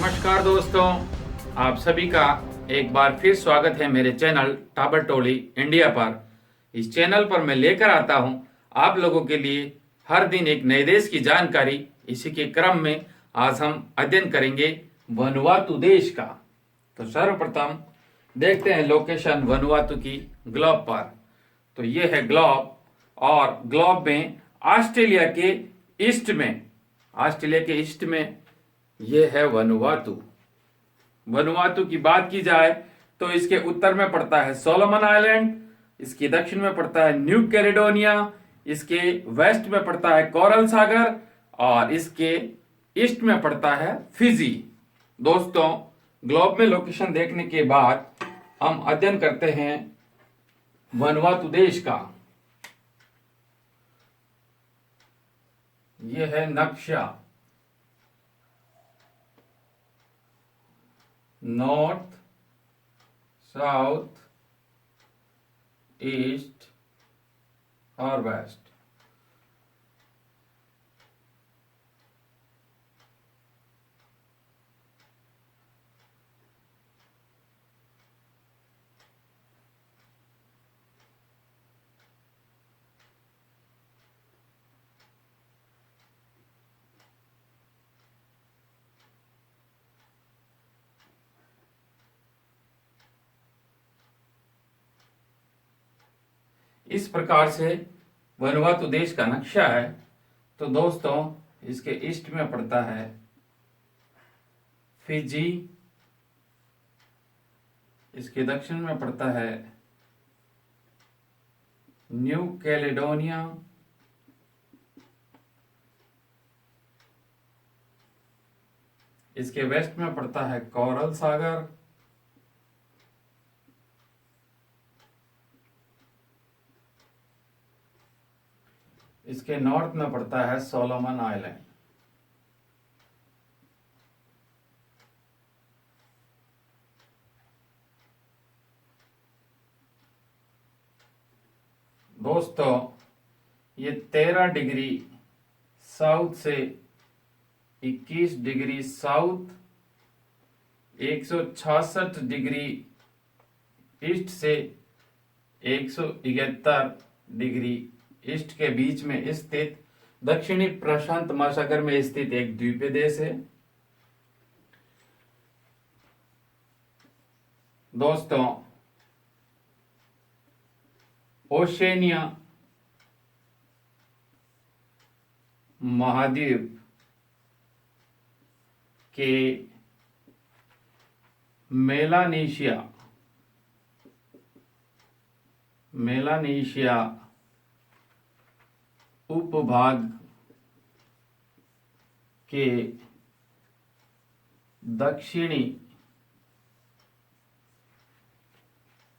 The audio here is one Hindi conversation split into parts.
नमस्कार दोस्तों, आप सभी का एक बार फिर स्वागत है मेरे चैनल टाबर टोली इंडिया पर। इस चैनल पर मैं लेकर आता हूं आप लोगों के लिए हर दिन एक नए देश की जानकारी। इसी के क्रम में आज हम अध्ययन करेंगे वनुवातु देश का। तो सर्वप्रथम देखते हैं लोकेशन वनुवातु की ग्लोब पर। तो ये है ग्लोब, और ग्लोब में ऑस्ट्रेलिया के ईस्ट में ये है वनुवातु। वनुवातु की बात की जाए तो इसके उत्तर में पड़ता है सोलोमन आइलैंड, इसके दक्षिण में पड़ता है न्यू कैलेडोनिया, इसके वेस्ट में पड़ता है कोरल सागर, और इसके ईस्ट में पड़ता है फिजी। दोस्तों, ग्लोब में लोकेशन देखने के बाद हम अध्ययन करते हैं वनुवातु देश का। यह है नक्शा। नॉर्थ, साउथ, ईस्ट और वेस्ट। इस प्रकार से वनुवातु देश का नक्शा है। तो दोस्तों, इसके ईस्ट में पड़ता है फिजी, इसके दक्षिण में पड़ता है न्यू कैलेडोनिया, इसके वेस्ट में पड़ता है कोरल सागर, इसके नॉर्थ में पड़ता है सोलोमन आइलैंड। दोस्तों, ये 13 डिग्री साउथ से 21 डिग्री साउथ, 166 डिग्री ईस्ट से 171 डिग्री ईस्ट के बीच में स्थित दक्षिणी प्रशांत महासागर में स्थित एक द्वीपीय देश है। दोस्तों, ओशेनिया महाद्वीप के मेलानेशिया उपभाग के दक्षिणी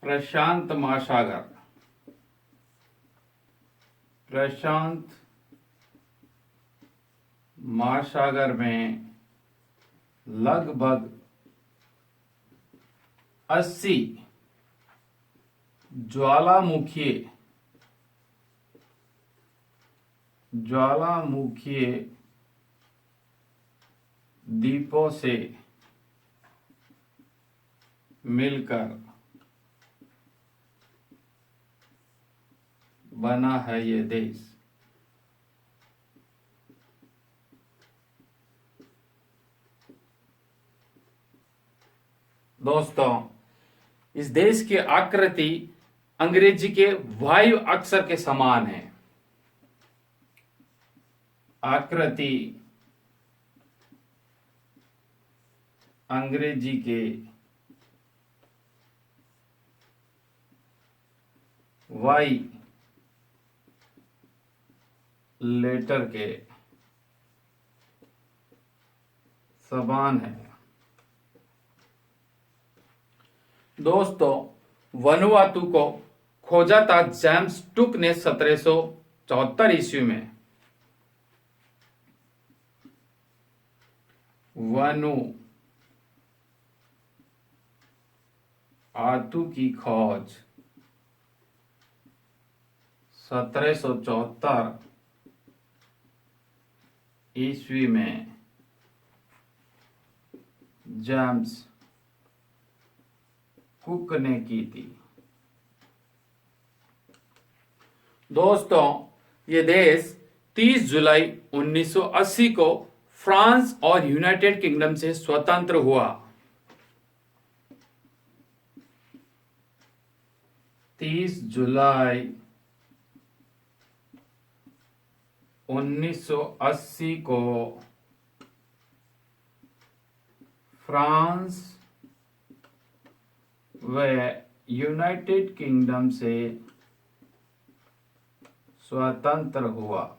प्रशांत महासागर में लगभग 80 ज्वालामुखीय द्वीपों से मिलकर बना है ये देश। दोस्तों, इस देश की आकृति अंग्रेजी के वायु अक्षर के समान है। आकृति अंग्रेजी के वाई लेटर के समान है। दोस्तों, वनुवातु को खोजा था जेम्स टुक ने 1774 ईस्वी में। वनुआतु की खोज 1774 ईस्वी में जेम्स कुक ने की थी। दोस्तों, ये देश 30 जुलाई 1980 को फ्रांस और यूनाइटेड किंगडम से स्वतंत्र हुआ। 30 जुलाई 1980 को फ्रांस व यूनाइटेड किंगडम से स्वतंत्र हुआ।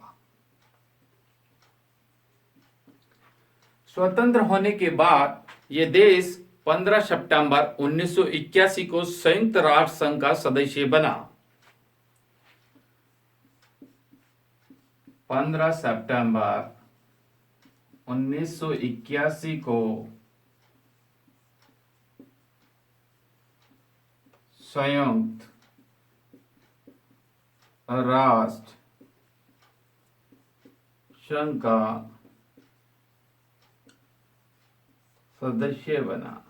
स्वतंत्र होने के बाद यह देश 15 सितंबर 1981 को संयुक्त राष्ट्र संघ का सदस्य बना। 15 सितंबर 1981 को संयुक्त राष्ट्र संघ का सदस्य बना।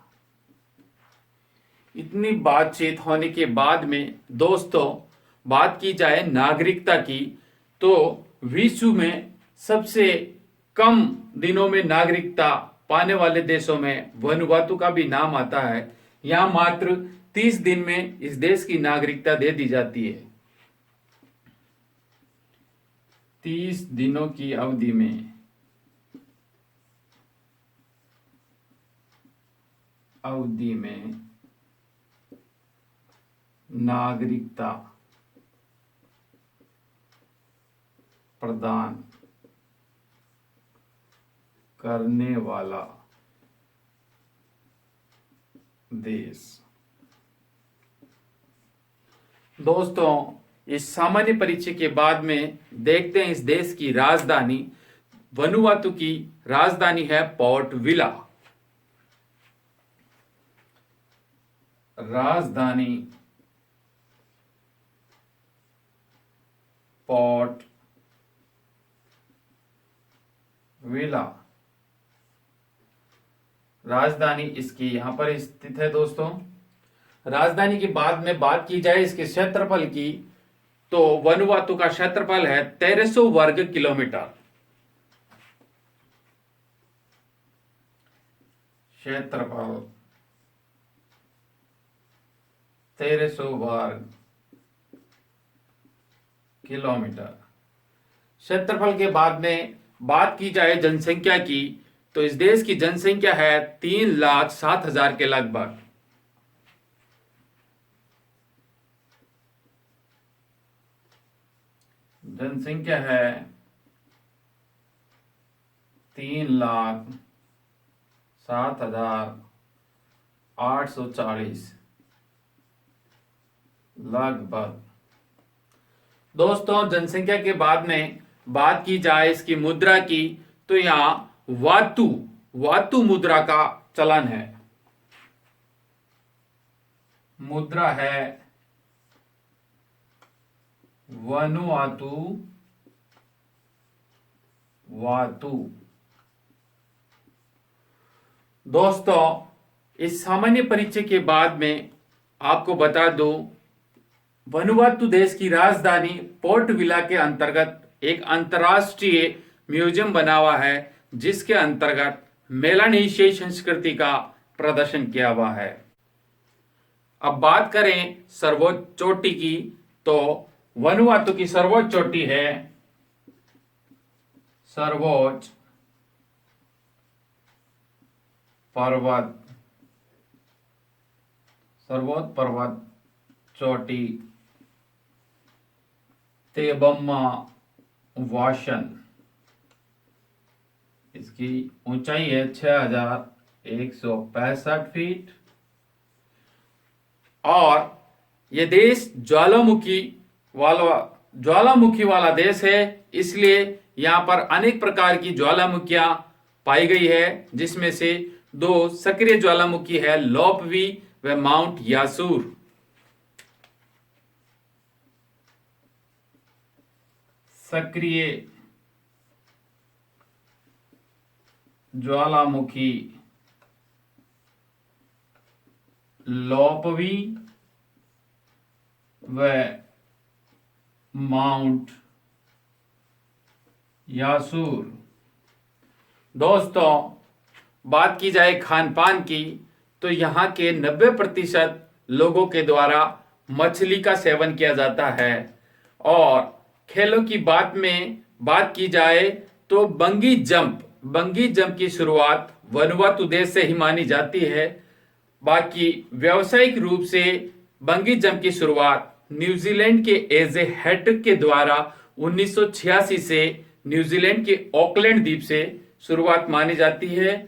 इतनी बातचीत होने के बाद में दोस्तों, बात की जाए नागरिकता की, तो विश्व में सबसे कम दिनों में नागरिकता पाने वाले देशों में वनुवातु का भी नाम आता है। यहां मात्र 30 दिन में इस देश की नागरिकता दे दी जाती है। 30 दिनों की अवधि में नागरिकता प्रदान करने वाला देश। दोस्तों, इस सामान्य परिचय के बाद में देखते हैं इस देश की राजधानी। वनुवातु की राजधानी है पोर्ट विला। राजधानी पोर्ट विला, राजधानी इसकी यहां पर स्थित है। दोस्तों, राजधानी के बाद में बात की जाए इसके क्षेत्रफल की, तो वनुवातु का क्षेत्रफल है 1300 वर्ग किलोमीटर। क्षेत्रफल 1300 वर्ग किलोमीटर। क्षेत्रफल के बाद में बात की जाए जनसंख्या की, तो इस देश की जनसंख्या है 3,07,000 के लगभग। जनसंख्या है 3,07,840 लगभग। दोस्तों, जनसंख्या के बाद में बात की जाए इसकी मुद्रा की, तो यहां वातु मुद्रा का चलन है। मुद्रा है वनुवातु वातु। दोस्तों, इस सामान्य परिचय के बाद में आपको बता दूं, वनुवातु देश की राजधानी पोर्ट विला के अंतर्गत एक अंतर्राष्ट्रीय म्यूजियम बना हुआ है, जिसके अंतर्गत मेलानेशियाई संस्कृति का प्रदर्शन किया हुआ है। अब बात करें सर्वोच्च चोटी की, तो वनुवातु की सर्वोच्च चोटी है सर्वोच्च पर्वत चोटी तेबम्मा वाशन। इसकी ऊंचाई है 6,165 फीट। और यह देश ज्वालामुखी वाला देश है, इसलिए यहां पर अनेक प्रकार की ज्वालामुखियां पाई गई है, जिसमें से 2 सक्रिय ज्वालामुखी है, लोपवी व माउंट यासूर। सक्रिय ज्वालामुखी लोपवी व माउंट यासूर। दोस्तों, बात की जाए खान पान की तो यहाँ के 90% लोगों के द्वारा मछली का सेवन किया जाता है। और खेलों की बात की जाए तो बंगी जंप की शुरुआत वनुवातु देश से ही मानी जाती है। बाकी व्यावसायिक रूप से बंगी जंप की शुरुआत न्यूजीलैंड के एजे हैटरिक के द्वारा 1986 से न्यूजीलैंड के ऑकलैंड द्वीप से शुरुआत मानी जाती है।